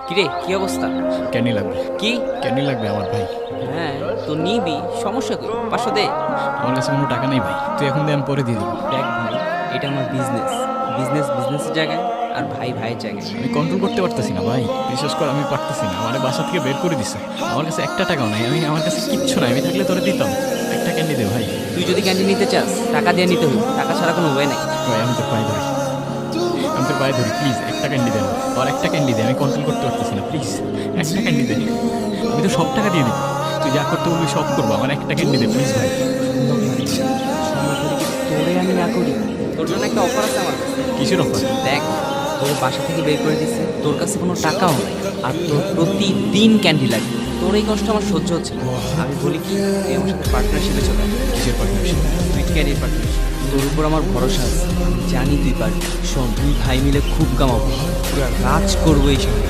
কিরে কি অবস্থা? ক্যানি লাগবে, কি? ক্যানি লাগবে আমার ভাই। হ্যাঁ তো নিবি, সমস্যা কই, 500 দে। আমার কাছে কোনো টাকা নেই ভাই, তুই এখন দিয়ে আমি পরে দিয়ে দিবি। দেখ ভাই, এটা আমার বিজনেস, বিজনেসের জায়গায়, আর ভাই ভাইয়ের জায়গায়। আমি কন্ট্রোল করতে পারতেছি না ভাই, বিশেষ করে আমি পারতেছি না। আমার বাসা থেকে বের করে দিছে, আমার কাছে একটা টাকাও নাই। আমার কাছে কিচ্ছু নাই, আমি থাকলে তোরে দিতাম। একটা ক্যান্ডি দে ভাই। তুই যদি ক্যান্ডি নিতে চাস টাকা দিয়ে নিতে হবে, টাকা ছাড়া কোনো ওয়ে নাই। ভাই আমি তোর পায়ে ধরি, আমি তোর পায়ে ধরি, প্লিজ একটা ক্যান্ডি দে। আর একটা ক্যান্ডি দে, আমি কন্ট্রোল করতে পারতেছি না, প্লিজ একটা ক্যান্ডি দে। আমি তো সব টাকা দিয়ে দিবি, তুই যা করতে বলবি সব করবো, আমার একটা ক্যান্ডি দে প্লিজ ভাই। তোরে আমি না করি, তোর জন্য একটা অফার আছে আমার কাছে। কিসের অফার? দেখ, তোর বাসা থেকে বের করে দিচ্ছে, তোর কাছে কোনো টাকাও নাই, আর তোর প্রতিদিন ক্যান্ডি লাগবে। তোর এই কষ্ট আমার সহ্য হচ্ছে না। আমি বলি কি, তুই আমার সাথে পার্টনারশিপে চলে আয়। কিসের পার্টনারশিপ? তুই ক্যান্ডির পার্টনারশিপ, তোর উপর আমার ভরসা আছে, জানি তুই পারবি। শোন, তুই ভাই মিলে খুব কামাবো, পুরো রাজ করবো এই শহরে।